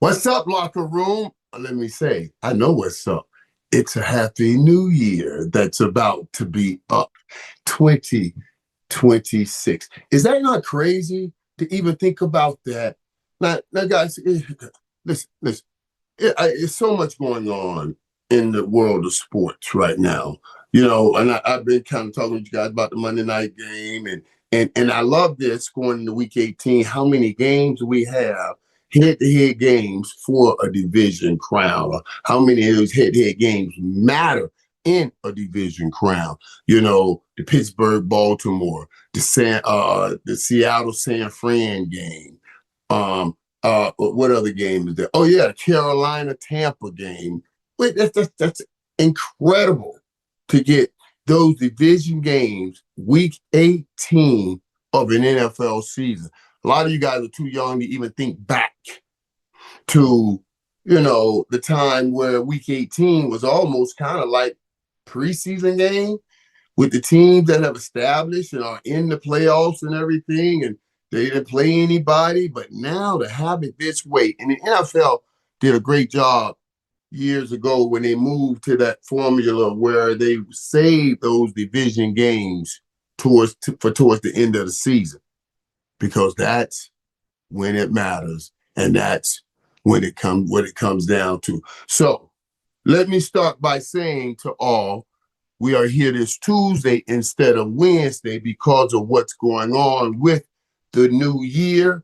What's up, locker room? Let me say, I know what's up. It's a happy new year that's about to be up 2026. Is that not crazy to even think about that? Now guys, listen. It's so much going on in the world of sports right now. And I've been kind of talking to you guys about the Monday night game, and I love this going into week 18, how many games we have, head-to-head games for a division crown, or how many of those head-to-head games matter in a division crown. The Pittsburgh, Baltimore, the Seattle San Fran game. What other game is there? Oh yeah, the Carolina Tampa game. Wait, that's incredible to get those division games week 18 of an NFL season. A lot of you guys are too young to even think back to, the time where week 18 was almost kind of like preseason game with the teams that have established and are in the playoffs and everything, and they didn't play anybody. But now to have it this way, and the NFL did a great job years ago when they moved to that formula where they saved those division games towards the end of the season, because that's when it matters, and that's when it comes down to. So let me start by saying to all, we are here this Tuesday instead of Wednesday because of what's going on with the new year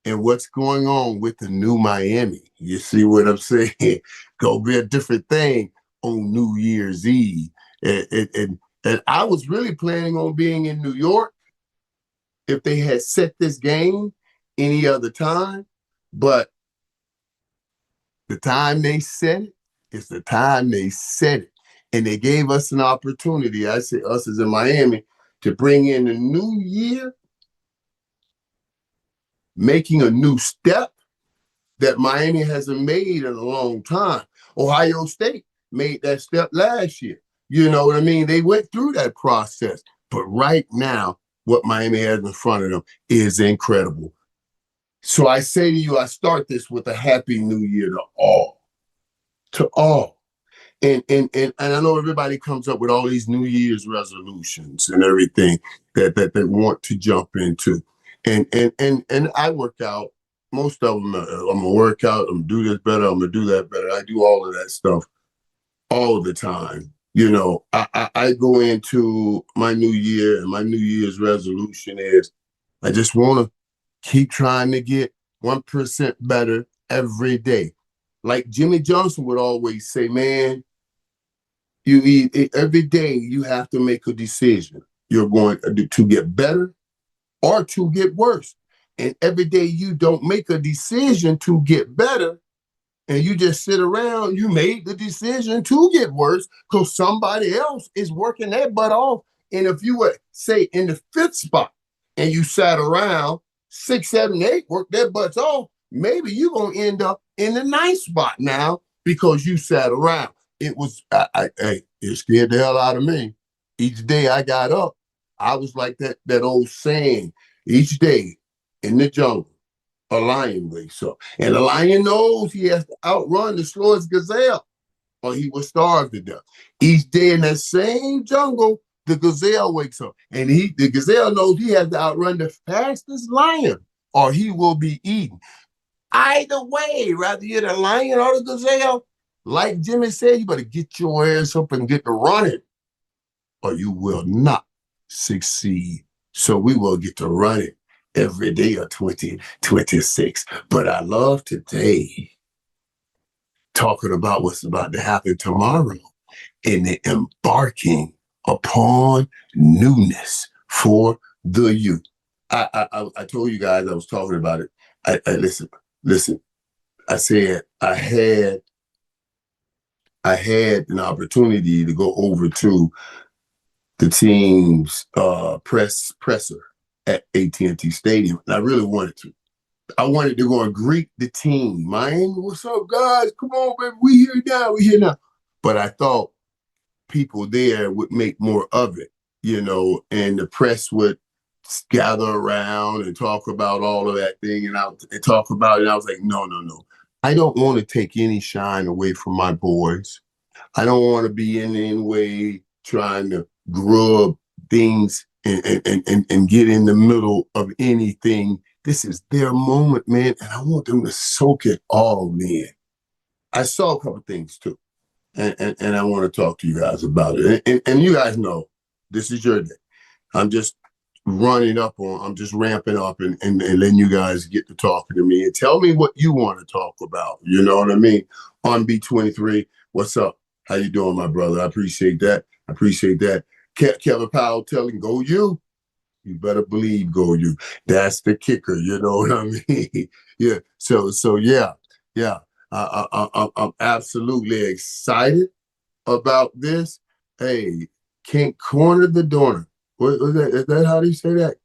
and what's going on with the new Miami. You see what I'm saying? Gonna be a different thing on New Year's Eve. And I was really planning on being in New York if they had set this game any other time, but the time they set it is the time they set it. And they gave us an opportunity, I say us as in Miami, to bring in a new year, making a new step that Miami hasn't made in a long time. Ohio State made that step last year. You know what I mean? They went through that process. But right now, what Miami has in front of them is incredible. So I say to you, I start this with a happy new year to all. To all. And I know everybody comes up with all these New Year's resolutions and everything that they want to jump into. And I work out. Most of them, I'm gonna work out, I'm gonna do this better, I'm gonna do that better. I do all of that stuff all the time. I go into my new year, and my New Year's resolution is I just want to keep trying to get 1% better every day. Like Jimmy Johnson would always say, man, every day you have to make a decision. You're going to get better or to get worse. And every day you don't make a decision to get better and you just sit around, you made the decision to get worse because somebody else is working their butt off. And if you were, say, in the fifth spot and you sat around, 6, 7, 8 work their butts off, maybe you're going to end up in the ninth spot now because you sat around. It scared the hell out of me. Each day I got up, I was like that old saying, each day in the jungle, a lion wakes up. And the lion knows he has to outrun the slowest gazelle or he will starve to death. Each day in that same jungle, the gazelle wakes up. And the gazelle knows he has to outrun the fastest lion or he will be eaten. Either way, rather you're the lion or the gazelle, like Jimmy said, you better get your ass up and get to running or you will not succeed. So we will get to running every day of 2026. But I love today talking about what's about to happen tomorrow in the embarking upon newness for the youth. I told you guys I was talking about it. I listen. I said I had an opportunity to go over to the team's presser at AT&T Stadium, and I really wanted to. I wanted to go and greet the team. Miami, what's up, guys? Come on, baby. We here now. But I thought people there would make more of it, and the press would gather around and talk about all of that thing and talk about it. And I was like, no. I don't want to take any shine away from my boys. I don't want to be in any way trying to grub things and get in the middle of anything. This is their moment, man, and I want them to soak it all in. I saw a couple things too, and I want to talk to you guys about it. And you guys know this is your day. I'm just I'm just ramping up and letting you guys get to talking to me and tell me what you want to talk about. You know what I mean? On B23, what's up? How you doing, my brother? I appreciate that. I appreciate that. Kevin Powell telling go you. You better believe go you. That's the kicker. You know what I mean? Yeah. So yeah, yeah. I'm absolutely excited about this. Hey, can't corner the donor. What was that? Is that how do you say that?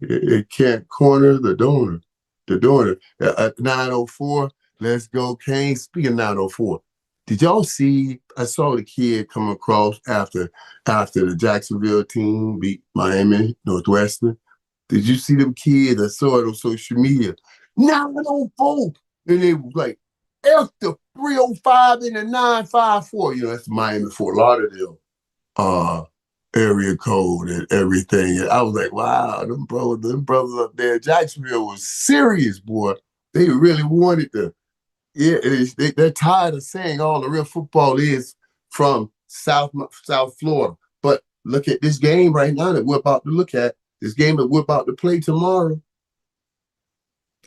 It can't corner the donor. The donor. 904. Let's go, Kane. Speaking of 904, did y'all see? I saw the kid come across after the Jacksonville team beat Miami Northwestern. Did you see them kids? I saw it on social media. 904. And it was like F the 305 and the 954. You know, that's Miami Fort Lauderdale uh area code and everything. And I was like, wow, them brothers up there in Jacksonville was serious, boy. They really wanted to. Yeah, they're tired of saying all the real football is from South Florida. But look at this game right now that we're about to look at. This game that we're about to play tomorrow.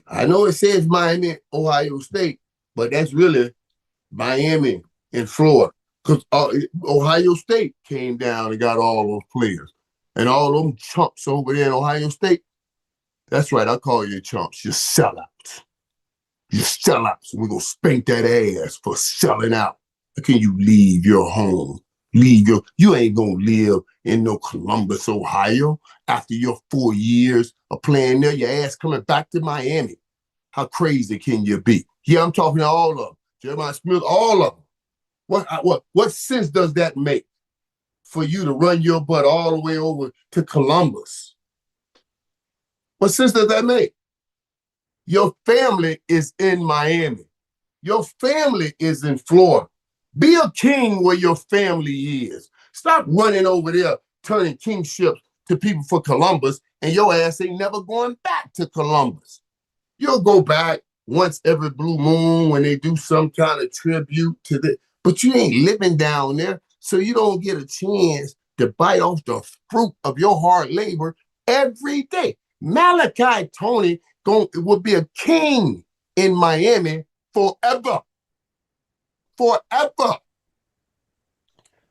I know it says Miami, Ohio State, but that's really Miami and Florida. Because Ohio State came down and got all those players. And all them chumps over there in Ohio State, that's right, I call you chumps. You're sellouts. You're sellouts. We're going to spank that ass for selling out. How can you leave your home? You ain't going to live in no Columbus, Ohio after your 4 years of playing there. Your ass coming back to Miami. How crazy can you be? Yeah, I'm talking to all of them. Jeremiah Smith, all of them. What sense does that make for you to run your butt all the way over to Columbus? What sense does that make? Your family is in Miami. Your family is in Florida. Be a king where your family is. Stop running over there, turning kingships to people for Columbus, and your ass ain't never going back to Columbus. You'll go back once every blue moon when they do some kind of tribute to the, but you ain't living down there, so you don't get a chance to bite off the fruit of your hard labor every day. Malachi Tony will be a king in Miami forever. Forever.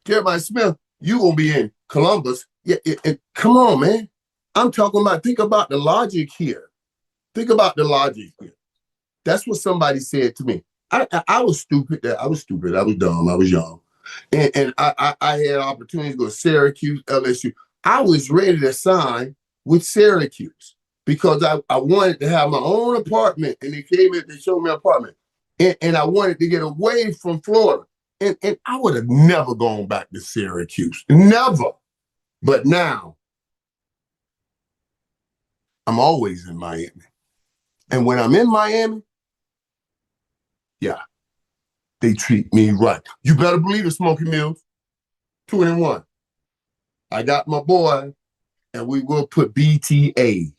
Jeremiah Smith, you gonna be in Columbus. Yeah, come on, man. I'm talking about, think about the logic here. Think about the logic here. That's what somebody said to me. I was stupid. I was stupid. I was dumb. I was young. And I had opportunities to go to Syracuse, LSU. I was ready to sign with Syracuse because I wanted to have my own apartment. And they came in, they showed me an apartment. And I wanted to get away from Florida. And I would have never gone back to Syracuse. Never. But now, I'm always in Miami. And when I'm in Miami, yeah, they treat me right. You better believe it, Smoky Mills. 2-1. I got my boy, and we will put BTA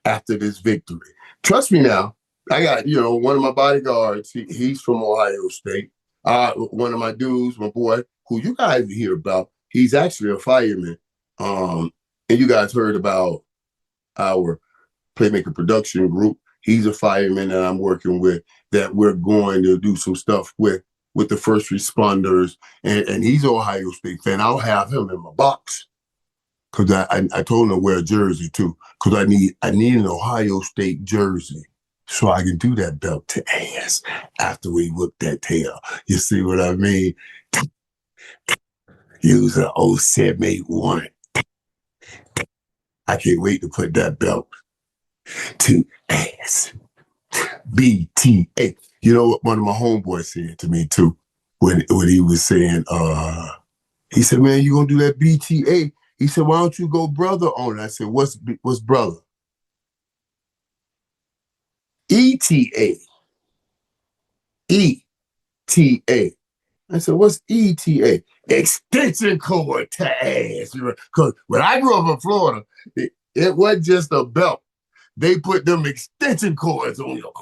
after this victory. Trust me now. I got, one of my bodyguards, he's from Ohio State. One of my dudes, my boy, who you guys hear about, he's actually a fireman. And you guys heard about our Playmaker production group. He's a fireman that I'm working with that we're going to do some stuff with the first responders. And he's an Ohio State fan. I'll have him in my box because I told him to wear a jersey too because I need an Ohio State jersey so I can do that belt to ass after we whip that tail. You see what I mean? Use an 0781. I can't wait to put that belt to ass. BTA. You know what one of my homeboys said to me too when he was saying, he said, man, you gonna do that BTA? He said, why don't you go brother on it? I said, what's brother? ETA. ETA. I said, what's ETA? Extension cord to ass. Because when I grew up in Florida, it wasn't just a belt. They put them extension cords on you.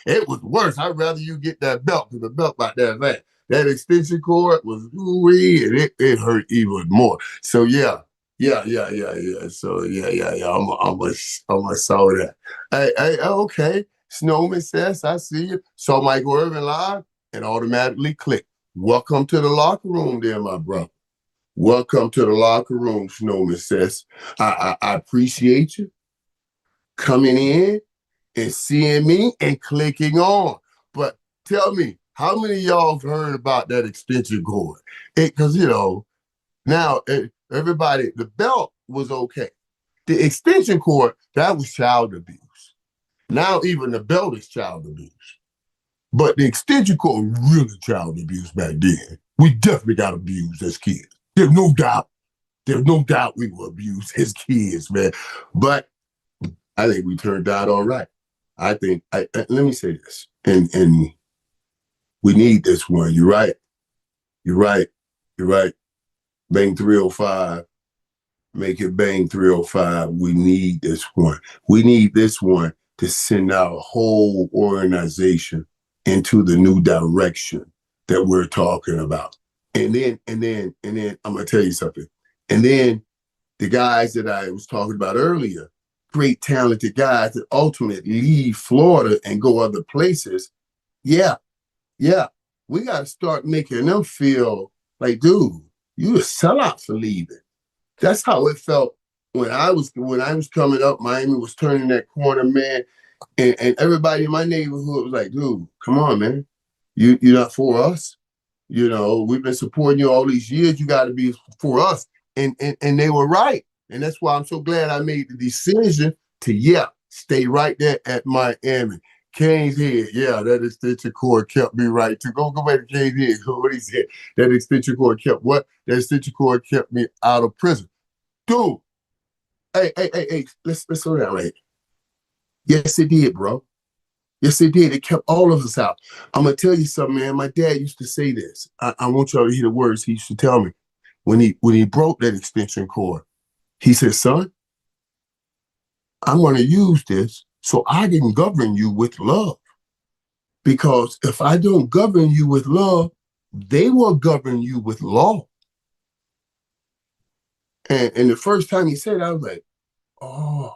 It was worse. I'd rather you get that belt because the belt like that. That extension cord was ooh-wee, and it hurt even more. So yeah. So yeah. I'm a saw that. Hey, okay. Snowman says, I see you. Saw Michael Irvin live and automatically clicked. Welcome to the locker room there, my brother. Welcome to the locker room, Snowman says. I appreciate you coming in and seeing me and clicking on. But tell me, how many of y'all have heard about that extension cord? Because, now everybody, the belt was okay. The extension cord, that was child abuse. Now even the belt is child abuse. But the extension cord was really child abuse back then. We definitely got abused as kids. There's no doubt. There's no doubt we were abused as kids, man. But I think we turned out all right. I think, let me say this, and we need this one. You're right. Bang 305, make it bang 305. We need this one. We need this one to send our whole organization into the new direction that we're talking about. And then I'm gonna tell you something. And then the guys that I was talking about earlier, great talented guys that ultimately leave Florida and go other places. Yeah. We got to start making them feel like, dude, you a sellout for leaving. That's how it felt when I was coming up. Miami was turning that corner, man, and everybody in my neighborhood was like, dude, come on, man, you're not for us. We've been supporting you all these years. You got to be for us, and they were right. And that's why I'm so glad I made the decision to, stay right there at Miami. Kane's Head, that extension cord kept me right too. Go back to Kane's Head. What he said, that extension cord kept what? That extension cord kept me out of prison. Dude, hey, let's slow down right here. Yes, it did, bro. Yes, it did. It kept all of us out. I'm going to tell you something, man. My dad used to say this. I want y'all to hear the words he used to tell me. When he broke that extension cord, he said, son, I'm going to use this so I can govern you with love. Because if I don't govern you with love, they will govern you with law. And the first time he said it, I was like, oh,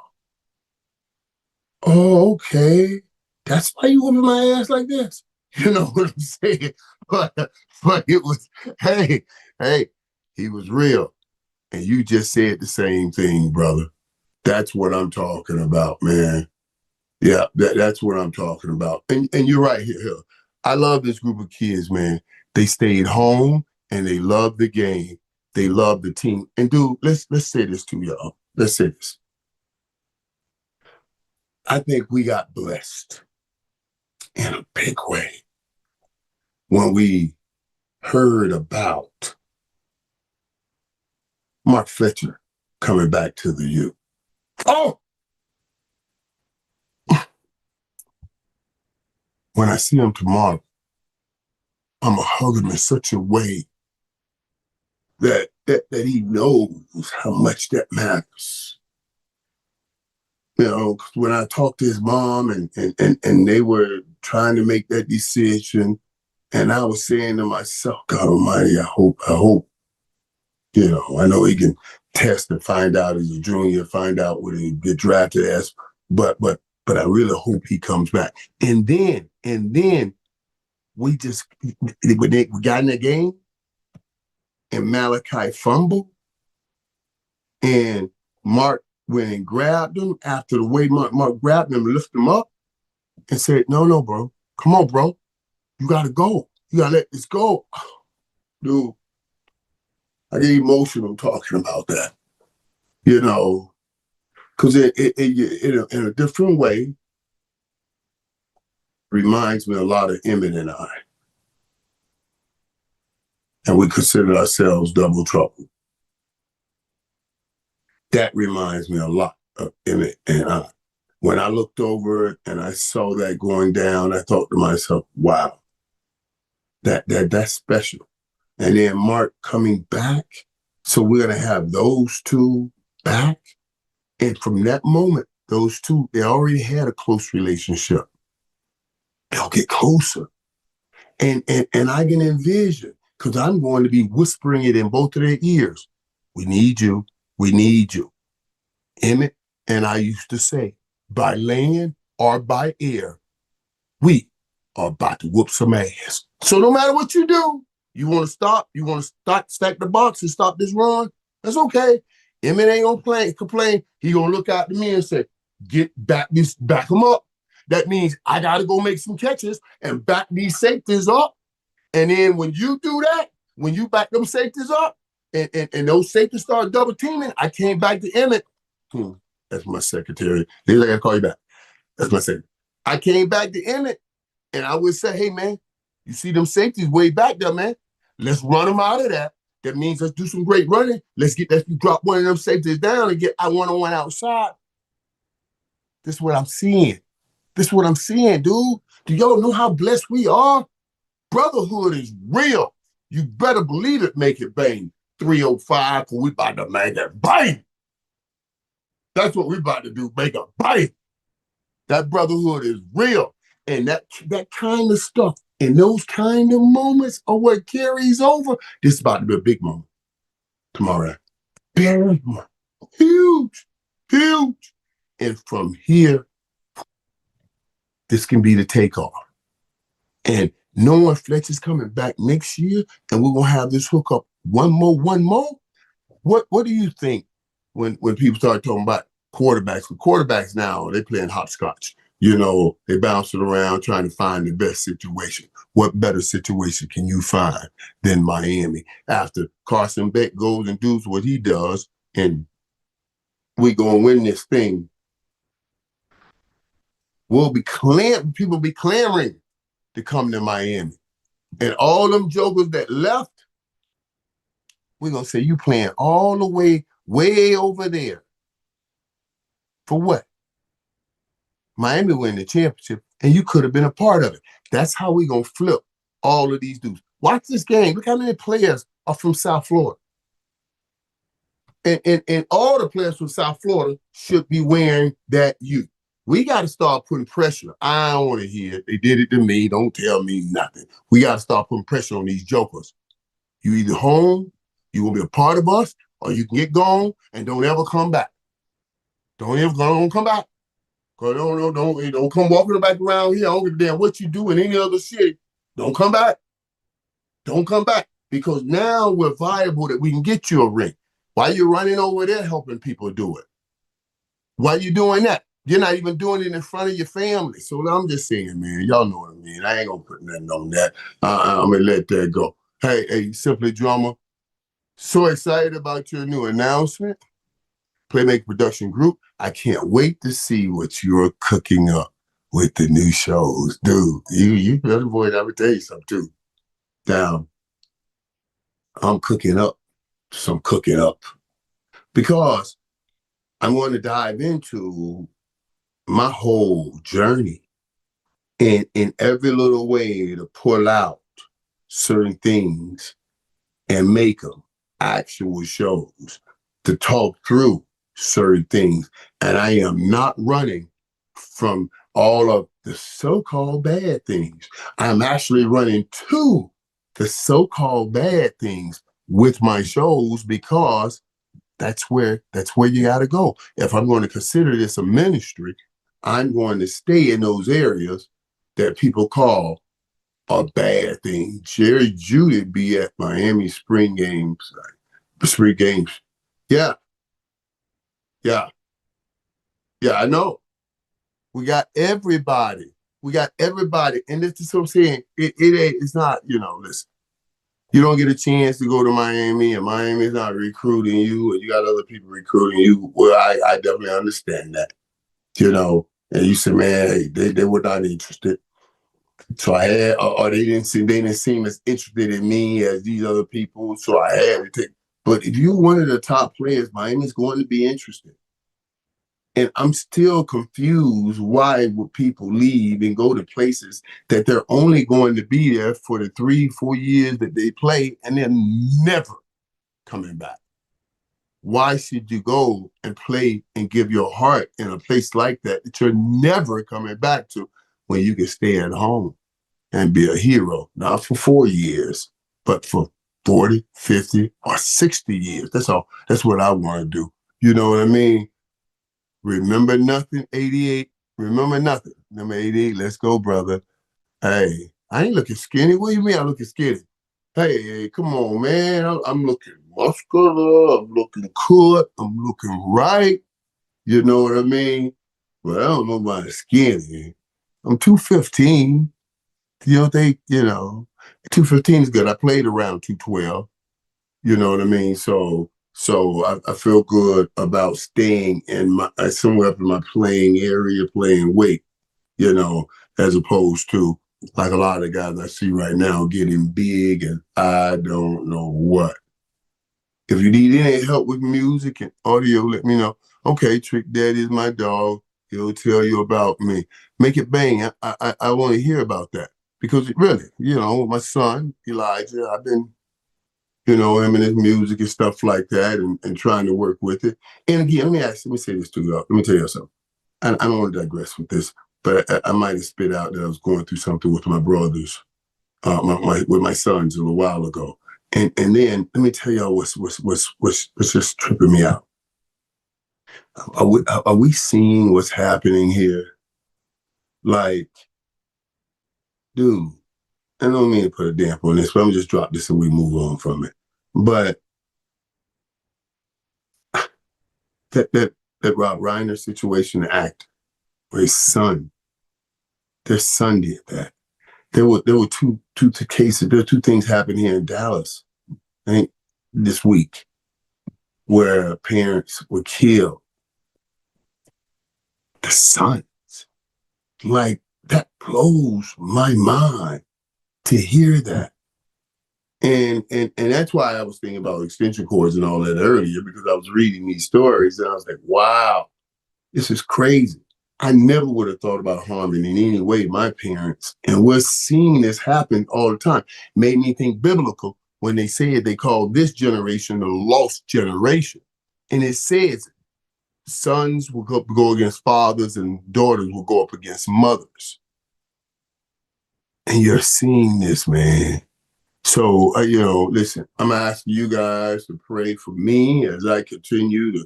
okay. That's why you whooping my ass like this. You know what I'm saying? But it was, hey, he was real. And you just said the same thing, brother. That's what I'm talking about, man. Yeah, that's what I'm talking about. And you're right here. I love this group of kids, man. They stayed home and they love the game. They love the team. And dude, let's say this to y'all. Let's say this. I think we got blessed in a big way when we heard about Mark Fletcher coming back to the U. Oh! When I see him tomorrow, I'm going to hug him in such a way that he knows how much that matters. When I talked to his mom and they were trying to make that decision, and I was saying to myself, God Almighty, I hope, I know he can test and find out as a junior, find out what he get drafted as, but I really hope he comes back. And then we got in the game, and Malachi fumbled, and Mark went and grabbed him after the way Mark grabbed him and lifted him up and said, no, bro. Come on, bro. You got to go. You got to let this go. Dude, I get emotional talking about that, because in a different way, reminds me a lot of Emmett and I. And we consider ourselves double trouble. That reminds me a lot of Emmett and I. When I looked over and I saw that going down, I thought to myself, wow, That's special. And then Mark coming back. So we're gonna have those two back. And from that moment, those two, they already had a close relationship. They'll get closer. And I can envision, because I'm going to be whispering it in both of their ears. We need you. We need you. Emmett and I used to say, by land or by air, we are about to whoop some ass. So no matter what you do, you want to stop, you want to stack the box and stop this run, that's okay. Emmett ain't gonna complain. He gonna look out to me and say, back him up. That means I gotta go make some catches and back these safeties up. And then when you do that, when you back them safeties up, and those safeties start double teaming, I came back to Emmett. That's my secretary. Then I gotta call you back. That's my secretary. I came back to Emmett, and I would say, hey, man, you see them safeties way back there, man. Let's run them out of that. That means let's do some great running. Let's drop one of them safeties down and get one-on-one outside. This is what I'm seeing. This is what I'm seeing, dude. Do y'all know how blessed we are? Brotherhood is real. You better believe it, make it bang. 305, because we about to make it bang. That's what we about to do, make it bang. That brotherhood is real. And that kind of stuff and those kind of moments are what carries over. This is about to be a big moment tomorrow. Big moment. Huge. Huge. And from here, this can be the takeoff. And knowing Fletcher's coming back next year and we're going to have this hookup one more. What do you think when people start talking about quarterbacks? With quarterbacks now, they're playing hopscotch. You know, they bouncing around trying to find the best situation. What better situation can you find than Miami? After Carson Beck goes and does what he does, and we gonna win this thing, people be clamoring to come to Miami. And all them jokers that left, we're gonna say you playing all the way over there. For what? Miami win the championship, and you could have been a part of it. That's how we gonna flip all of these dudes. Watch this game. Look how many players are from South Florida. And all the players from South Florida should be wearing that U. We got to start putting pressure. I don't want to hear it. They did it to me. Don't tell me nothing. We got to start putting pressure on these jokers. You either home, you will be a part of us, or you can get gone and don't ever come back. Don't come back. Don't come walking back around here. I don't give a damn what you do in any other city. Don't come back. Don't come back. Because now we're viable that we can get you a ring. Why you running over there helping people do it? Why you doing that? You're not even doing it in front of your family. So I'm just saying, man, y'all know what I mean. I ain't going to put nothing on that. I'm going to let that go. Hey, Simply Drummer, so excited about your new announcement. Playmaker Production Group. I can't wait to see what you're cooking up with the new shows. Dude, you better boy, I would tell you something too. Down. I'm cooking up some cooking up because I'm going to dive into my whole journey in every little way to pull out certain things and make them actual shows to talk through certain things. And I am not running from all of the so-called bad things. I'm actually running to the so-called bad things with my shows because that's where you got to go. If I'm going to consider this a ministry, I'm going to stay in those areas that people call a bad thing. Jerry Judy be at Miami Spring Games. Yeah, I know. We got everybody. And this is what I'm saying. It's not, listen. You don't get a chance to go to Miami, and Miami's not recruiting you, and you got other people recruiting you. Well, I definitely understand that, And you say, man, they were not interested. So I had, or they didn't seem as interested in me as these other people. So I had to take. But if you're one of the top players, Miami's going to be interested. And I'm still confused why would people leave and go to places that they're only going to be there for the 3, 4 years that they play and they're never coming back. Why should you go and play and give your heart in a place like that you're never coming back to when you can stay at home and be a hero, not for 4 years, but for 40, 50, or 60 years? That's all. That's what I want to do. You know what I mean? Remember nothing, 88. Remember nothing. Number 88, let's go, brother. Hey, I ain't looking skinny. What do you mean I'm looking skinny? Hey, come on, man. I'm looking muscular. I'm looking good. I'm looking right. You know what I mean? But I don't know about skinny. I'm 215. You know, 215 is good. I played around 212. You know what I mean? So I feel good about staying in my somewhere up in my playing area, playing weight, as opposed to like a lot of the guys I see right now getting big and I don't know what. If you need any help with music and audio, let me know. Okay, Trick Daddy is my dog. He'll tell you about me. Make it bang. I want to hear about that because really, my son Elijah, I've been him and his music and stuff like that and trying to work with it. And again, let me say this to you. Let me tell you something. I don't want to digress with this, but I might have spit out that I was going through something with my brothers, with my sons a little while ago. And then let me tell y'all what's just tripping me out. Are we seeing what's happening here? Like, dude, I don't mean to put a damper on this, but I'm just drop this and we move on from it. But that Rob Reiner situation, the act where their son did that. There were two cases. There were two things happened here in Dallas, I think, this week, where parents were killed. The sons, like that blows my mind to hear that. And that's why I was thinking about extension cords and all that earlier, because I was reading these stories and I was like, wow, this is crazy. I never would have thought about harming in any way my parents. And we're seeing this happen all the time. Made me think biblical when they said they called this generation the lost generation. And it says sons will go against fathers and daughters will go up against mothers. And you're seeing this, man. So, listen, I'm asking you guys to pray for me as I continue to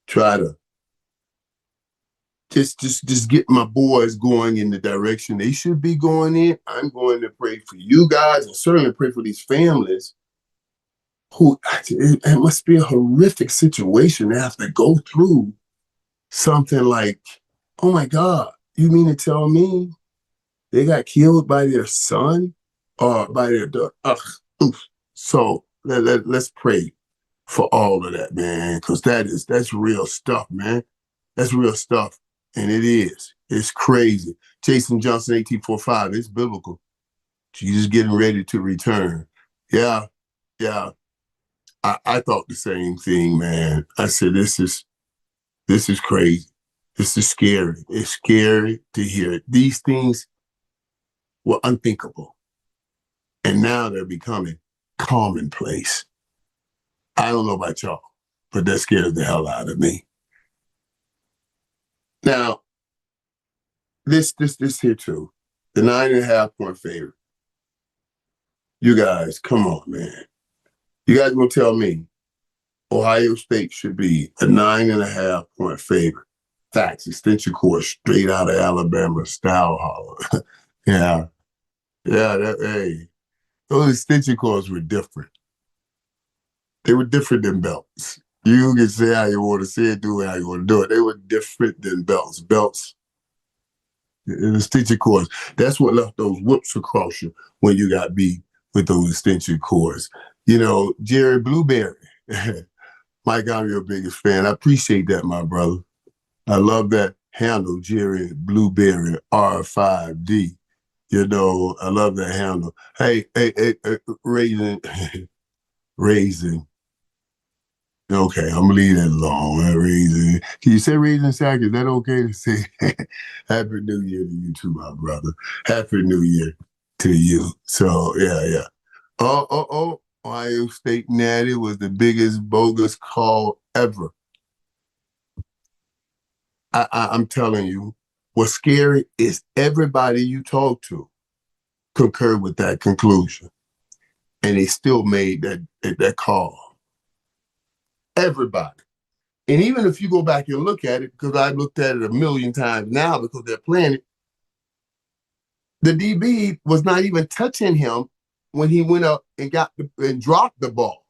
try to just get my boys going in the direction they should be going in. I'm going to pray for you guys and certainly pray for these families who, it must be a horrific situation to have to go through something like, oh my God, you mean to tell me they got killed by their son or by their daughter? So let's pray for all of that, man, because that's real stuff, man. That's real stuff. And it is. It's crazy. Jason Johnson, 1845, it's biblical. Jesus getting ready to return. Yeah, yeah. I thought the same thing, man. I said, this is crazy. This is scary. It's scary to hear it. These things were unthinkable. And now they're becoming commonplace. I don't know about y'all, but that scares the hell out of me. Now, this here too, the 9.5 point favorite. You guys, come on, man. You guys gonna tell me Ohio State should be a 9.5 point favorite? Facts, extension course, straight out of Alabama, style holler. Yeah, hey, those extension cords were different. They were different than belts. You can say how you want to say it, do it how you want to do it. They were different than belts. Belts, the extension cords, that's what left those whoops across you when you got beat with those extension cords. Jerry Blueberry. Mike, I'm your biggest fan. I appreciate that, my brother. I love that handle, Jerry Blueberry R5D. I love that handle. Hey, Raisin. Okay, I'm gonna leave that alone. Raisin. Can you say raisin sack? Is that okay to say? Happy New Year to you too, my brother. Happy New Year to you. So yeah. Oh. Ohio State Natty was the biggest bogus call ever. I'm telling you, what's scary is everybody you talk to concur with that conclusion, and they still made that call. Everybody. And even if you go back and look at it, because I've looked at it a million times now because they're playing it, the DB was not even touching him when he went up and dropped the ball.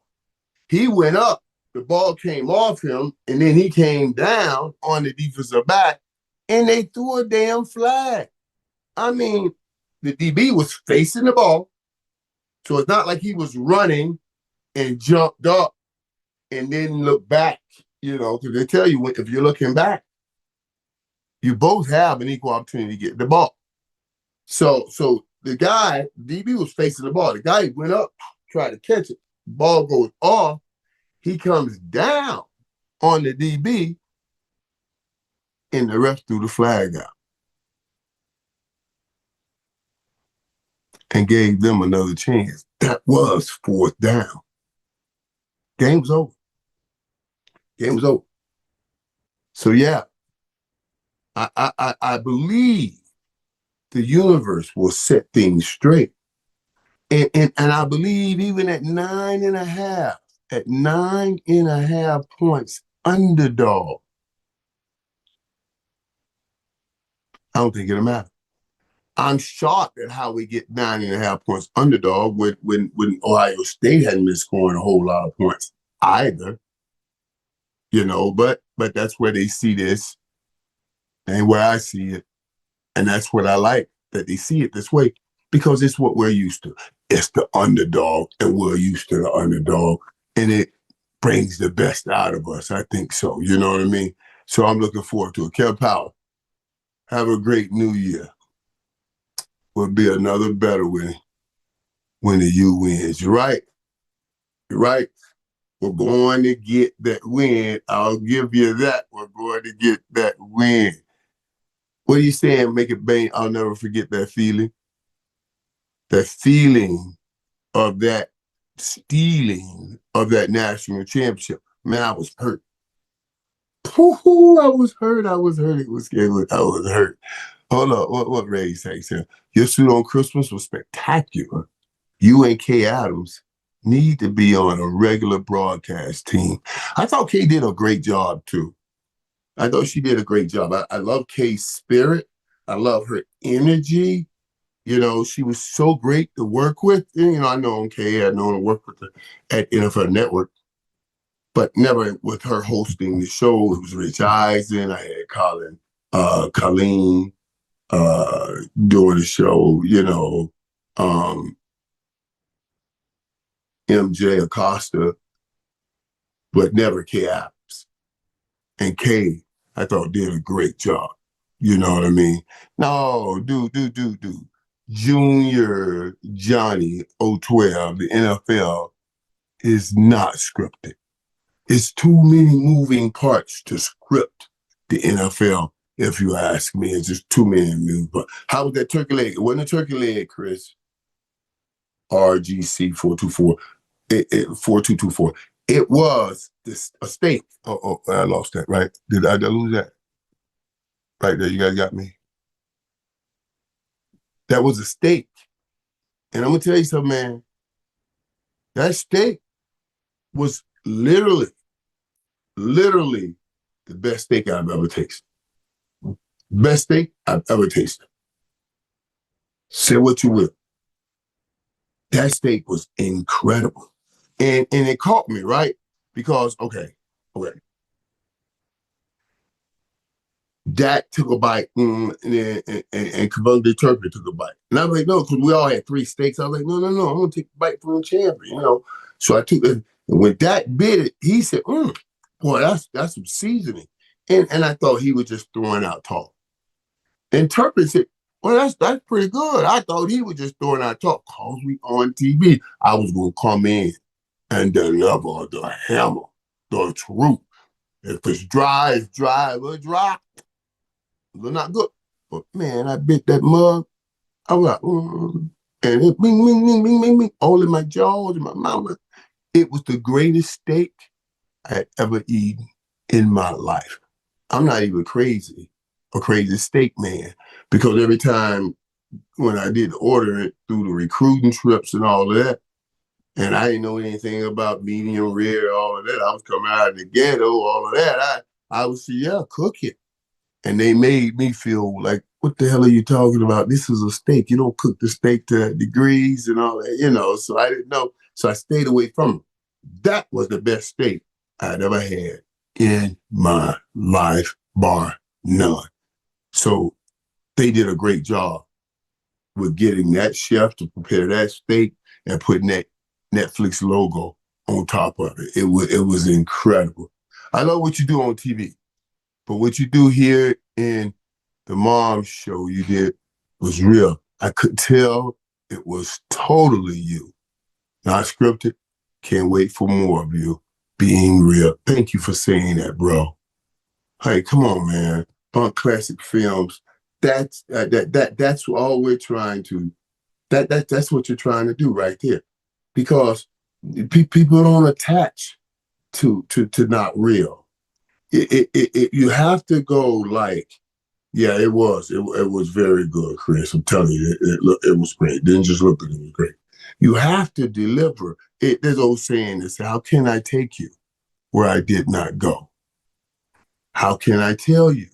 He went up, the ball came off him, and then he came down on the defensive back, and they threw a damn flag. I mean, the DB was facing the ball, so it's not like he was running and jumped up and then looked back, because they tell you if you're looking back, you both have an equal opportunity to get the ball. So the guy, DB was facing the ball. The guy went up, tried to catch it. Ball goes off. He comes down on the DB, and the ref threw the flag out and gave them another chance. That was fourth down. Game was over. So yeah, I believe the universe will set things straight. And I believe even at 9.5 points underdog, I don't think it'll matter. I'm shocked at how we get 9.5 points underdog when Ohio State hadn't been scoring a whole lot of points either. But that's where they see this and where I see it. And that's what I like, that they see it this way, because it's what we're used to. It's the underdog, and we're used to the underdog, and it brings the best out of us. I think so. You know what I mean? So I'm looking forward to it. Kev Powell, have a great new year. Will be another better win when the U wins. You're right. We're going to get that win. I'll give you that. We're going to get that win. What are you saying? Make it bang. I'll never forget that feeling. That feeling of that stealing of that national championship. Man, I was hurt. Ooh, I was hurt. I was hurt. Hold up. What Ray say? Your suit on Christmas was spectacular. You and Kay Adams need to be on a regular broadcast team. I thought Kay did a great job, too. I thought she did a great job. I love Kay's spirit. I love her energy. She was so great to work with. And, I know Kay. I've known her work with her at NFL Network, but never with her hosting the show. It was Rich Eisen. I had Colleen doing the show, MJ Acosta, but never Kay Adams. And Kay, I thought, did a great job. You know what I mean? No, do. Junior Johnny 012, the NFL is not scripted. It's too many moving parts to script the NFL, if you ask me. It's just too many moving parts. How was that turkey leg? It wasn't a turkey leg, Chris. RGC 424. 4224. It was a steak. Oh, I lost that, right? Did I lose that? Right there, you guys got me. That was a steak. And I'm going to tell you something, man. That steak was literally the best steak I've ever tasted. Best steak I've ever tasted. Say what you will. That steak was incredible. And it caught me, right? Because, okay. Dak took a bite, and Kavunga Turkey took a bite. And I was like, no, because we all had 3 steaks. I was like, no, I'm going to take a bite from the champion, So I took it. And when Dak bit it, he said, boy, that's some seasoning. And I thought he was just throwing out talk. And Turpin said, well, that's pretty good. I thought he was just throwing out talk because we on TV. I was going to come in and deliver the hammer. the truth. If it's dry, it's dry. If it's dry, it's not good. But man, I bit that mug. I was like, and it bing, bing, bing, bing, bing, bing, all in my jaws and my mouth. It was the greatest steak I had ever eaten in my life. I'm not even a crazy steak man, because every time when I did order it through the recruiting trips and all of that, and I didn't know anything about medium rare, all of that. I was coming out of the ghetto, all of that. I was, yeah, cook it. And they made me feel like, what the hell are you talking about? This is a steak. You don't cook the steak to degrees and all that, So I didn't know. So I stayed away from them. That was the best steak I'd ever had in my life, bar none. So they did a great job with getting that chef to prepare that steak and putting that Netflix logo on top of it. It was incredible. I love what you do on TV, but what you do here in the mom show you did was real. I could tell it was totally you, not scripted. Can't wait for more of you being real. Thank you for saying that, bro. Hey, come on, man. Funk Classic Films. That's all we're trying to. That's what you're trying to do right there, because people don't attach to not real. You have to go like, yeah, it was very good, Chris. I'm telling you, it was great. Didn't just look good, it was great. You have to deliver. There's old saying that says, how can I take you where I did not go? How can I tell you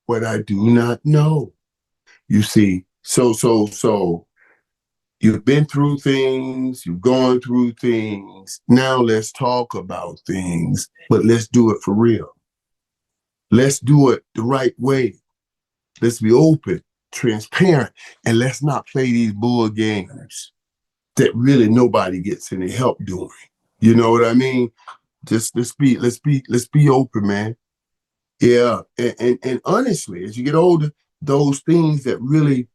what I do not know? You see, so you've been through things, you've gone through things. Now let's talk about things, but let's do it for real. Let's do it the right way. Let's be open, transparent, and let's not play these bull games that really nobody gets any help doing. You know what I mean? Just let's be open, man. Yeah, and honestly, as you get older, those things that really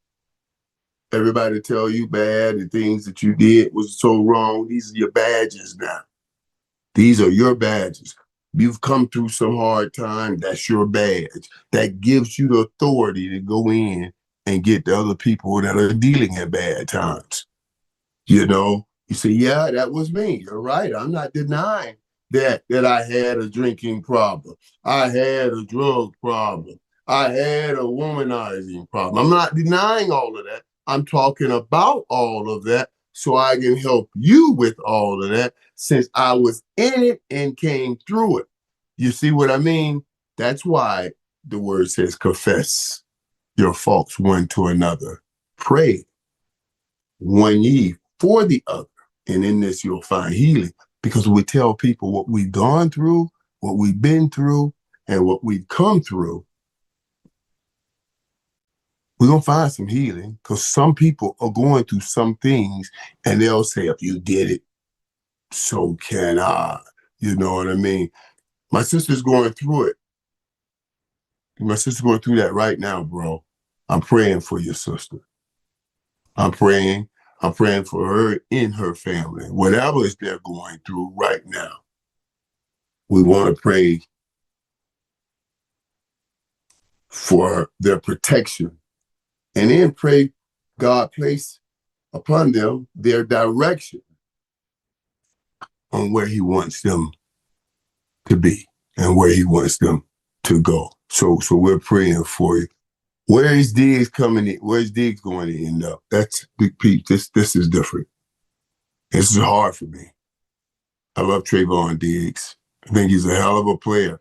everybody tell you bad and things that you did was so wrong, these are your badges now. These are your badges. You've come through some hard time, that's your badge. That gives you the authority to go in and get the other people that are dealing in bad times. You say, yeah, that was me. You're right. I'm not denying that I had a drinking problem. I had a drug problem. I had a womanizing problem. I'm not denying all of that. I'm talking about all of that so I can help you with all of that, since I was in it and came through it. You see what I mean? That's why the word says confess your faults one to another. Pray one ye for the other. And in this, you'll find healing, because we tell people what we've gone through, what we've been through, and what we've come through. We're going to find some healing, because some people are going through some things and they'll say, if you did it, so can I. You know what I mean? My sister's going through it. My sister's going through that right now, bro. I'm praying for your sister. I'm praying for her in her family, whatever they're going through right now. We want to pray for their protection, and then pray God place upon them their direction on where he wants them to be and where he wants them to go. So we're praying for you. Where is Diggs coming in? Where's Diggs going to end up? That's Big Pete. This is different. This is hard for me. I love Trayvon Diggs. I think he's a hell of a player.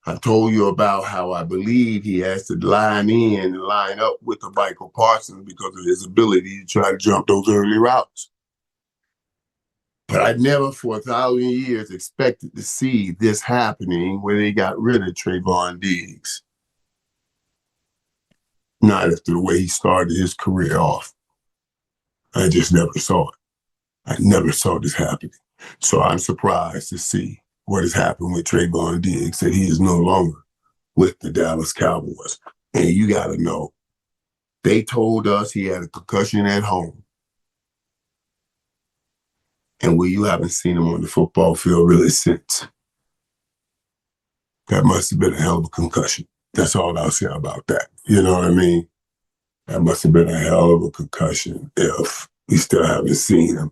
I told you about how I believe he has to line in and line up with the Michael Parsons because of his ability to try to jump those early routes. But I never for 1,000 years expected to see this happening where they got rid of Trayvon Diggs. Not after the way he started his career off. I just never saw it. I never saw this happening. So I'm surprised to see what has happened with Trayvon Diggs, that he is no longer with the Dallas Cowboys. And you got to know, they told us he had a concussion at home. And you haven't seen him on the football field really since. That must have been a hell of a concussion. That's all I'll say about that. You know what I mean? That must have been a hell of a concussion if we still haven't seen him.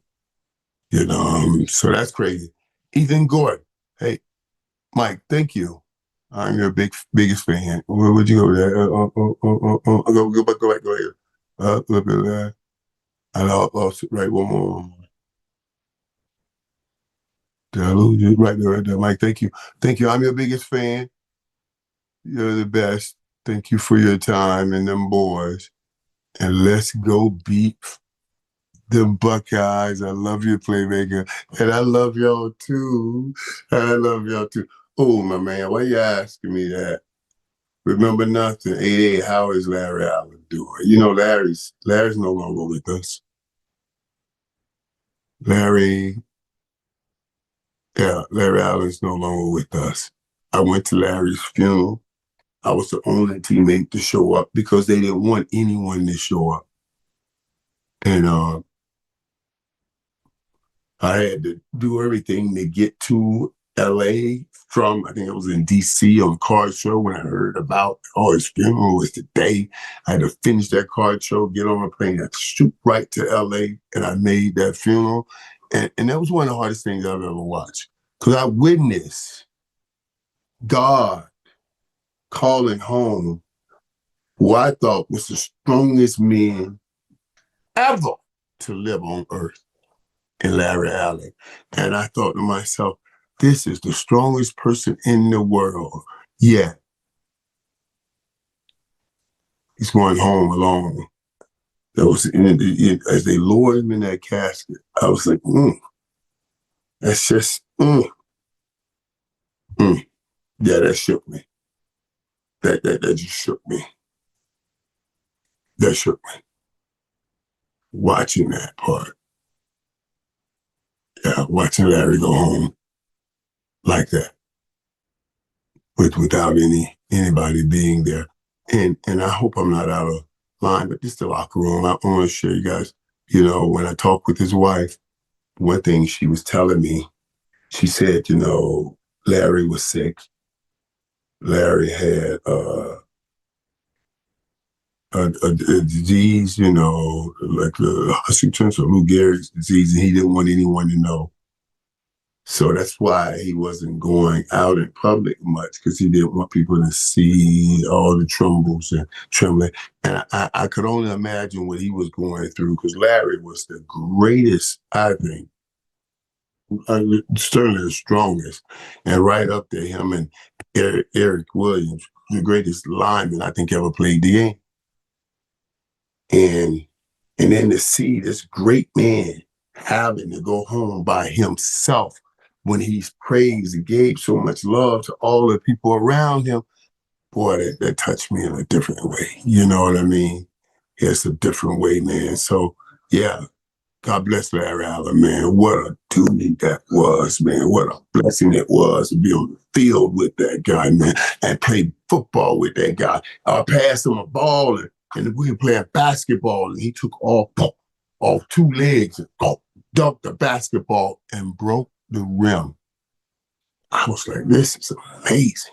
You know, so that's crazy. Ethan Gordon. Hey, Mike, thank you. I'm your biggest fan. Where would you go there? Go back, go here. Look at that. I lost it. Right, one more. Did I lose you? Right there, right there. Mike, thank you. Thank you. I'm your biggest fan. You're the best. Thank you for your time and them boys. And let's go beat the Buckeyes. I love you, playmaker. And I love y'all too. I love y'all too. Oh, my man, why you asking me that? Remember nothing. 88, how is Larry Allen doing? You know, Larry's no longer with us. Larry Allen's no longer with us. I went to Larry's funeral. I was the only teammate to show up because they didn't want anyone to show up. And I had to do everything to get to LA from, I think it was in DC on card show when I heard about, his funeral was today. I had to finish that card show, get on a plane, and shoot right to LA, and I made that funeral. And that was one of the hardest things I've ever watched. Because I witnessed God calling home who I thought was the strongest man ever to live on earth, in Larry Allen. And I thought to myself, this is the strongest person in the world. Yet, he's going home alone. That was as they lowered him in that casket, I was like, that's just, yeah, that shook me. That just shook me. That shook me. Watching that part. Yeah, watching Larry go home like that, without anybody being there. And I hope I'm not out of line, but just the locker room. I want to share you guys, when I talked with his wife, one thing she was telling me, she said, Larry was sick. Larry had a disease, like the Huntington's or Lou Gehrig's disease, and he didn't want anyone to know. So that's why he wasn't going out in public much, because he didn't want people to see all the trembles and trembling. And I could only imagine what he was going through, because Larry was the greatest, I think, certainly the strongest, and right up there, him and Eric Williams, the greatest lineman I think ever played the game. And then to see this great man having to go home by himself when he's praised and gave so much love to all the people around him, boy, that touched me in a different way. You know what I mean? It's a different way, man. So, yeah, God bless Larry Allen, man. What a dude that was, man. What a blessing it was to be on the field with that guy, man, and play football with that guy. I passed him a ball, and we were playing basketball, and he took off two legs and dunked the basketball and broke the rim. I was like, this is amazing.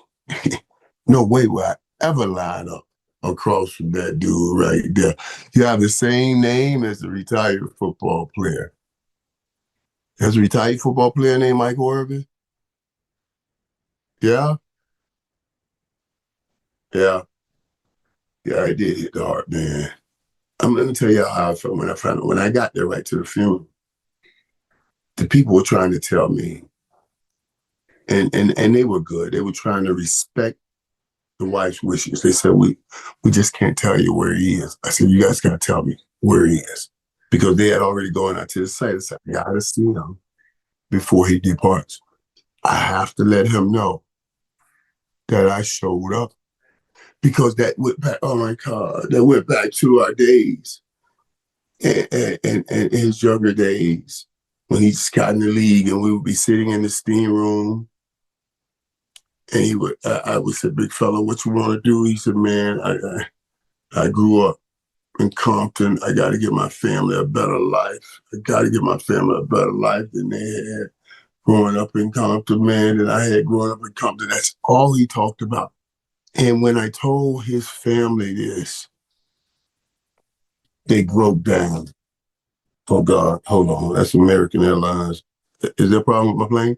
No way will I ever line up across from that dude right there. You have the same name as the retired football player. There's a retired football player named Michael Irvin? Yeah? Yeah. Yeah, I did hit the heart, man. I'm going to tell you how I felt when I got there right to the funeral. The people were trying to tell me, and they were good. They were trying to respect the wife's wishes. They said, we just can't tell you where he is. I said, you guys got to tell me where he is. Because they had already gone out to the site and said, I got to see him before he departs. I have to let him know that I showed up. Because that went back, oh my God, that went back to our days and his younger days when he just got in the league, and we would be sitting in the steam room. And I would say, big fella, what you want to do? He said, man, I grew up in Compton. I got to give my family a better life. I got to give my family a better life than they had. growing up in Compton, man, that I had growing up in Compton. That's all he talked about. And when I told his family this, they broke down. Oh God, hold on. That's American Airlines. Is there a problem with my plane?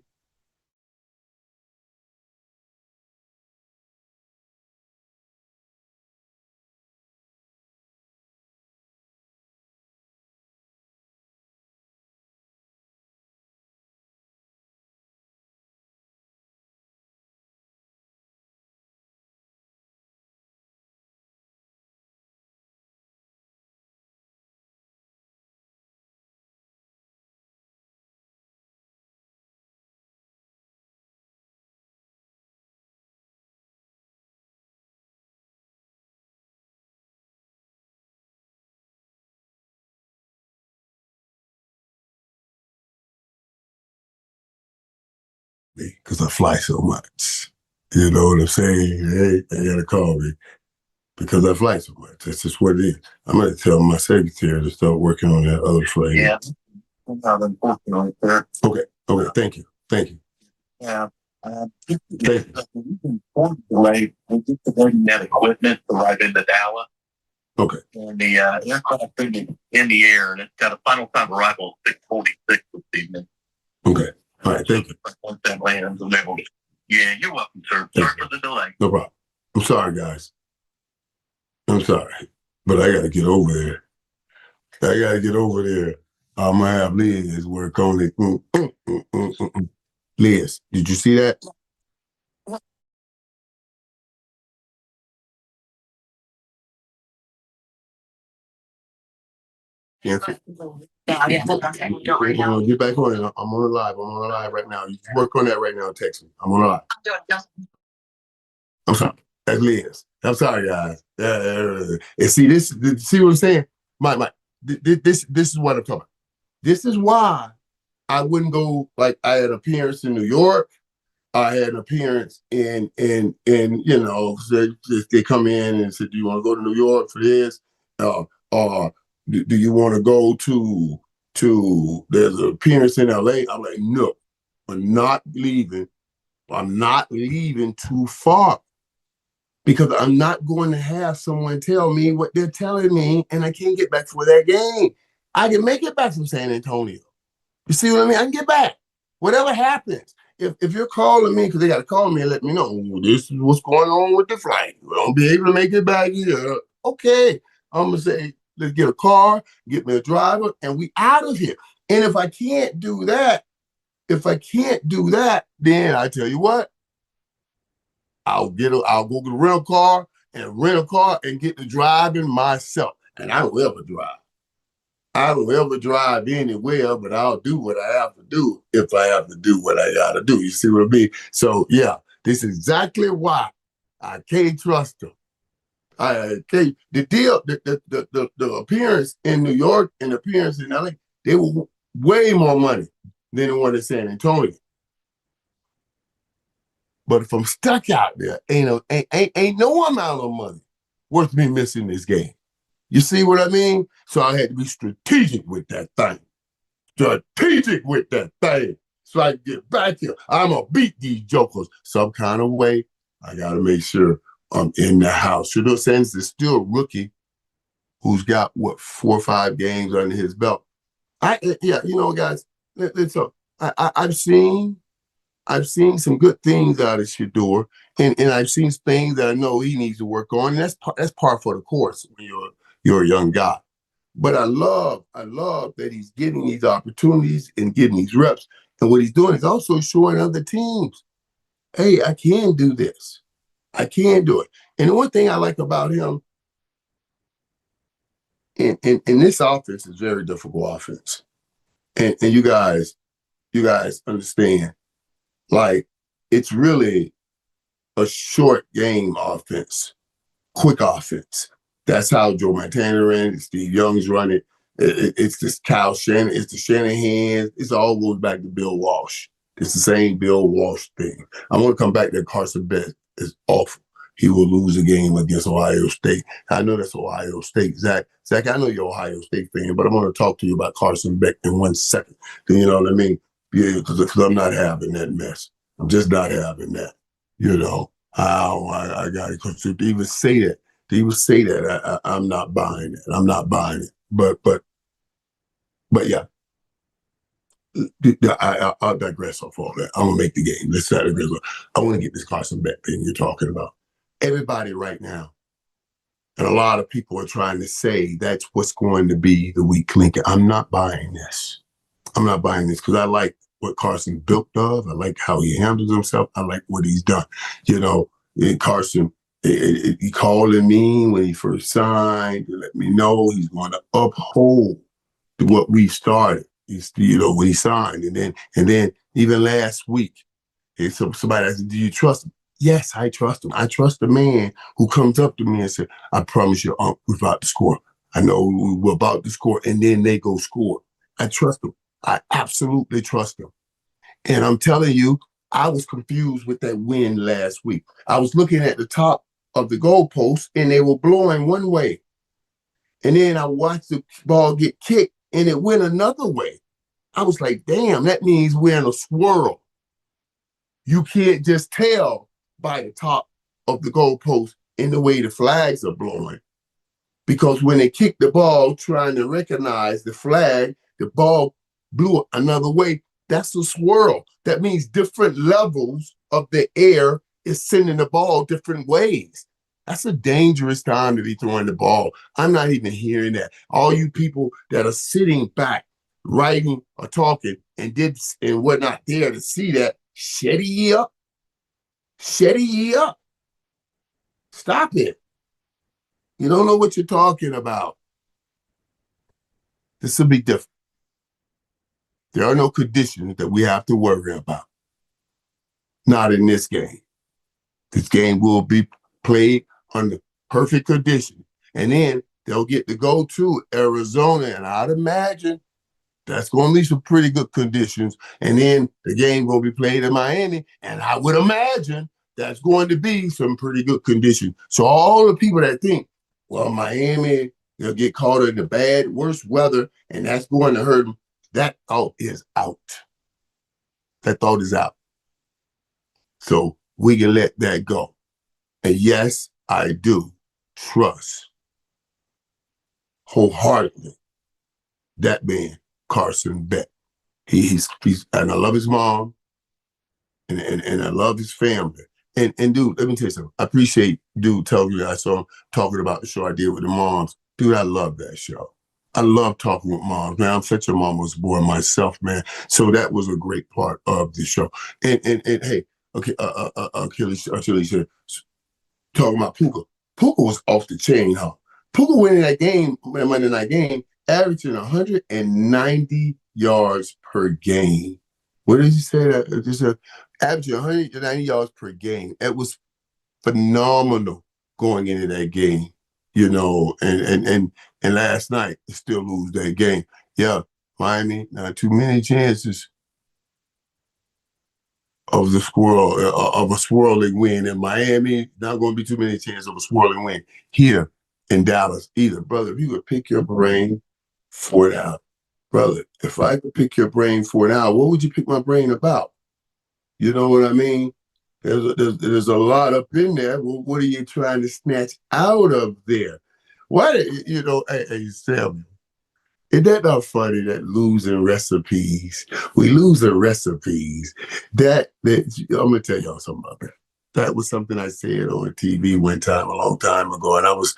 Because I fly so much. You know what I'm saying? Hey, they gotta call me because I fly so much. That's just what it is. I'm gonna tell my secretary to start working on that other flight. Yeah. Okay. Okay. Thank you. Thank you. Yeah. Thank you. Delay. We get the that equipment to ride into Dallas. Okay. And the aircraft in the air, and it's got a final time arrival at 6:46 this evening. Okay. All right. Thank you. Once that lands, yeah, you're welcome, sir. Sorry for the delay. No problem. I'm sorry, guys. I'm sorry, but I got to get over there. I got to get over there. I'm gonna have Liz work on it. Liz, did you see that? Yeah. Yeah. Get back on it. I'm on the live. I'm on the live right now. You work on that right now. Text me. I'm on the live. I'm sorry. That's Liz. I'm sorry, guys. And see this. See what I'm saying? Mike. This is what I'm talking about. This is why I wouldn't go. Like I had an appearance in New York. I had an appearance in they come in and said, "Do you want to go to New York for this? Or do you want to go to? There's an appearance in LA." I'm like, "No, I'm not leaving. I'm not leaving too far because I'm not going to have someone tell me what they're telling me, and I can't get back for that game. I can make it back from San Antonio. You see what I mean? I can get back. Whatever happens. If you're calling me, because they got to call me and let me know, this is what's going on with the flight. We don't be able to make it back here. Okay. I'm going to say, let's get a car, get me a driver, and we out of here. And if I can't do that, then I tell you what, I'll go get a rental car and rent a car and get to driving myself. And I don't ever drive. I don't ever drive anywhere, but I'll do what I have to do if I have to do what I got to do. You see what I mean? So, yeah, this is exactly why I can't trust them. I can't. The deal, the appearance in New York and the appearance in LA, they were way more money than the one in San Antonio. But if I'm stuck out there, ain't no amount of money worth me missing this game. You see what I mean? So I had to be strategic with that thing. So I can get back here. I'm going to beat these jokers some kind of way. I got to make sure I'm in the house. You know what I'm saying? There's still a rookie who's got, 4 or 5 games under his belt. Guys, let's talk. I've seen some good things out of Shador, and I've seen things that I know he needs to work on. And that's par for the course when you're a young guy. But I love that he's getting these opportunities and getting these reps. And what he's doing is also showing other teams, hey, I can do this. I can do it. And the one thing I like about him, in this offense is very difficult offense. And you guys understand, like, it's really a short game offense, quick offense. That's how Joe Montana ran it. Steve Young's run it. It's this Kyle Shannon. It's the Shanahan. It all goes back to Bill Walsh. It's the same Bill Walsh thing. I want to come back to Carson Beck. Is awful. He will lose a game against Ohio State. I know that's Ohio State. Zach, I know you're Ohio State fan, but I'm going to talk to you about Carson Beck in 1 second. You know what I mean? Yeah, because I'm not having that mess. I'm just not having that. You know, I got it. Because to even say that, I'm not buying it. I'm not buying it. But yeah, I'll digress off all that. I'm gonna make the game. Let's not digress. I want to get this Carson bet thing you're talking about. Everybody right now, and a lot of people are trying to say that's what's going to be the weak link. I'm not buying this. I'm not buying this because I like what Carson built of. I like how he handles himself. I like what he's done. You know, Carson, he called me when he first signed to let me know he's going to uphold what we started. He's, when he signed, and then even last week, somebody asked, "Do you trust him?" Yes, I trust him. I trust the man who comes up to me and says, "I promise you, we're about to score. I know we're about to score," and then they go score. I trust him. I absolutely trust him. And I'm telling you, I was confused with that win last week. I was looking at the top of the goalpost, and they were blowing one way. And then I watched the ball get kicked, and it went another way. I was like, damn, that means we're in a swirl. You can't just tell by the top of the goalpost in the way the flags are blowing. Because when they kicked the ball, trying to recognize the flag, the ball blew another way. That's a swirl. That means different levels of the air is sending the ball different ways. That's a dangerous time to be throwing the ball. I'm not even hearing that. All you people that are sitting back, writing or talking and were not there to see that, shut ye up. Shut ye up. Stop it. You don't know what you're talking about. This will be different. There are no conditions that we have to worry about. Not in this game. This game will be played under perfect conditions. And then they'll get to go to Arizona, and I'd imagine that's going to be some pretty good conditions. And then the game will be played in Miami, and I would imagine that's going to be some pretty good conditions. So all the people that think, well, Miami, they'll get caught in the bad, worst weather, and that's going to hurt them, that thought is out. That thought is out. So we can let that go. And yes, I do trust wholeheartedly that man, Carson Beck. He's and I love his mom, and I love his family. And dude, let me tell you something. I appreciate dude telling you I saw him talking about the show I did with the moms. Dude, I love that show. I love talking with moms, man. I'm such a mama's boy myself, man. So that was a great part of the show. And hey, okay, Achilles said, talking about Puka. Puka was off the chain, huh? Puka winning that game, Monday night game, averaging 190 yards per game. What did you say? That just averaging 190 yards per game. It was phenomenal going into that game, and last night they still lose that game. Yeah, Miami, not too many chances of a swirling win in Miami. Not going to be too many chances of a swirling win here in Dallas either, brother. If you could pick your brain for an hour, brother. If I could pick your brain for an hour, what would you pick my brain about? You know what I mean? There's a lot up in there. Well, what are you trying to snatch out of there? Why, hey, Sam, isn't that not funny that losing recipes? We lose the recipes. I'm gonna tell y'all something about that. That was something I said on TV one time, a long time ago, and I was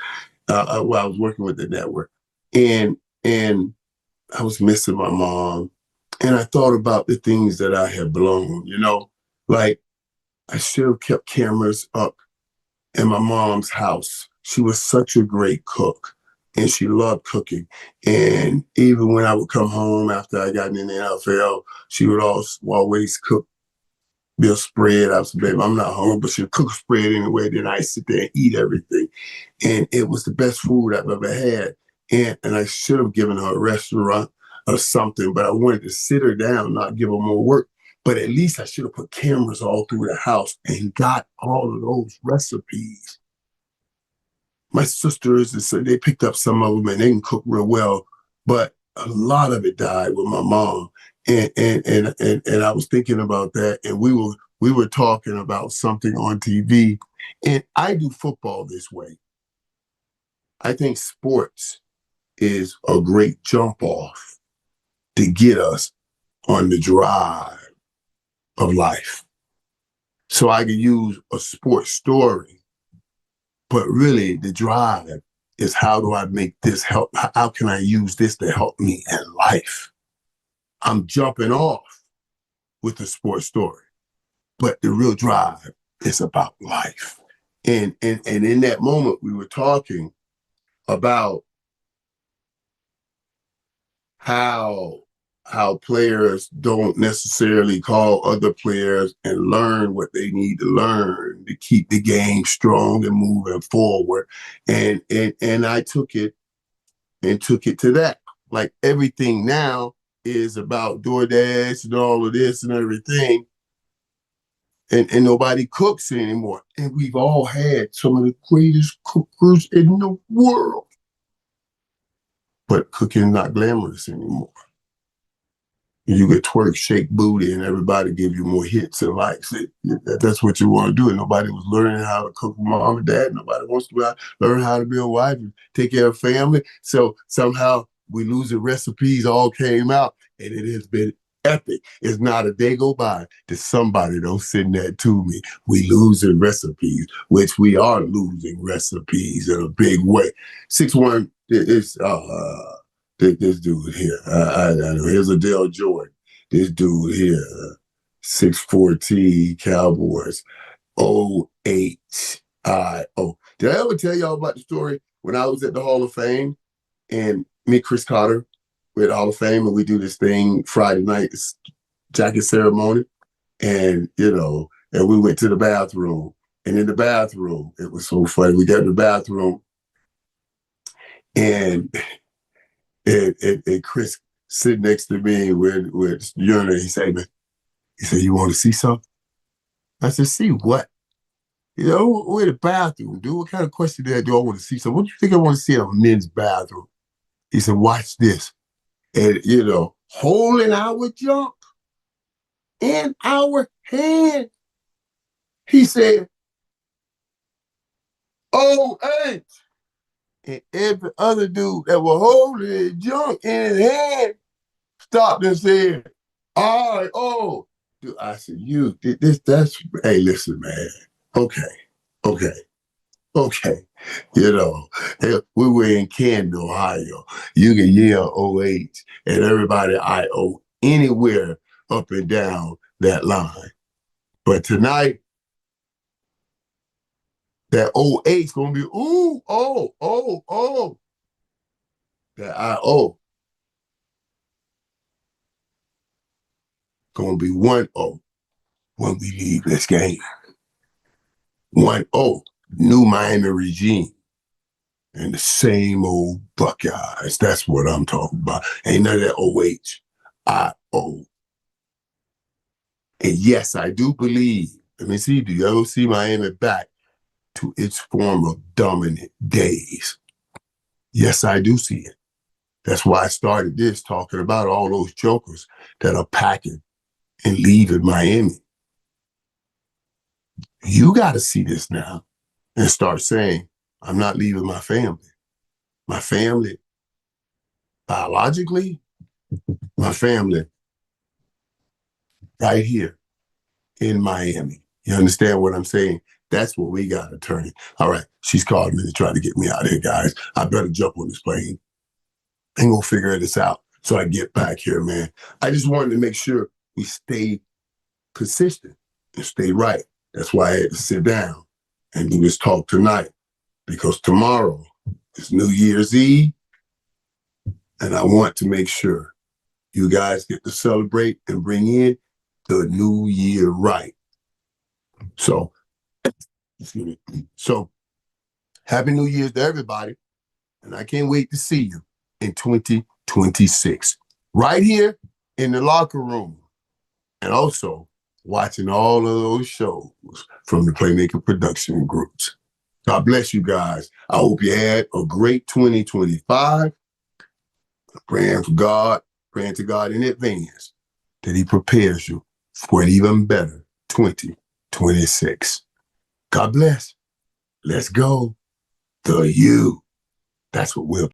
while I was working with the network, and I was missing my mom, and I thought about the things that I had blown. Like I should have kept cameras up in my mom's house. She was such a great cook, and she loved cooking. And even when I would come home after I got in the NFL, she would always cook me a spread. I was, babe, I'm not home, but she'd cook a spread anyway. Then I sit there and eat everything. And it was the best food I've ever had. And I should have given her a restaurant or something, but I wanted to sit her down, not give her more work. But at least I should have put cameras all through the house and got all of those recipes. My sisters, they picked up some of them and they can cook real well, but a lot of it died with my mom. And I was thinking about that, and we were talking about something on TV, and I do football this way. I think sports is a great jump off to get us on the drive of life. So I can use a sports story, but really the drive is how do I make this help? How can I use this to help me in life? I'm jumping off with a sports story, but the real drive is about life. And in that moment, we were talking about how players don't necessarily call other players and learn what they need to learn to keep the game strong and moving forward. And I took it to that. Like everything now is about DoorDash and all of this and everything. And nobody cooks anymore. And we've all had some of the greatest cookers in the world. But cooking is not glamorous anymore. You could twerk, shake booty, and everybody give you more hits and likes. That's what you want to do. And nobody was learning how to cook with mom and dad. Nobody wants to learn how to be a wife and take care of family. So somehow we losing recipes all came out, and it has been epic. It's not a day go by that somebody don't send that to me. We losing recipes, which we are losing recipes in a big way. 6-1 is this dude here. I know. Here's Adele Jordan. This dude here, 614 Cowboys, OHIO. Did I ever tell y'all about the story when I was at the Hall of Fame and me, Chris Carter, we're at the Hall of Fame and we do this thing Friday night, this jacket ceremony. And, and we went to the bathroom. And in the bathroom, it was so funny. We got in the bathroom and Chris sitting next to me with urinal. He said, you want to see something? I said, see what? We're in the bathroom, dude. What kind of question do I want to see something? What do you think I want to see in a men's bathroom? He said, watch this. And, holding our junk in our hand. He said, oh, hey. And every other dude that was holding his junk in his hand stopped and said, all right, oh. Dude, I said, hey, listen, man. Okay. We were in Canton, Ohio. You can yell OH and everybody IO anywhere up and down that line. But tonight, that OH is going to be, ooh, oh. That IO going to be 1-0 when we leave this game. 1-0, new Miami regime. And the same old Buckeyes. That's what I'm talking about. Ain't none of that OH, IO. And yes, I do believe, let me see, do you ever see Miami back to its former dominant days? Yes, I do see it. That's why I started this, talking about all those jokers that are packing and leaving Miami. You got to see this now and start saying, I'm not leaving my family. My family, biologically, my family right here in Miami. You understand what I'm saying? That's what we got to turn. All right, she's calling me to try to get me out of here, guys. I better jump on this plane and go figure this out so I get back here, man. I just wanted to make sure we stay consistent and stay right. That's why I had to sit down and do this talk tonight, because tomorrow is New Year's Eve, and I want to make sure you guys get to celebrate and bring in the new year right. So, excuse me. So, Happy New Year's to everybody, and I can't wait to see you in 2026, right here in the locker room, and also watching all of those shows from the Playmaker production groups. God bless you guys. I hope you had a great 2025. Praying to God in advance that he prepares you for an even better 2026. God bless. Let's go. The you. That's what we're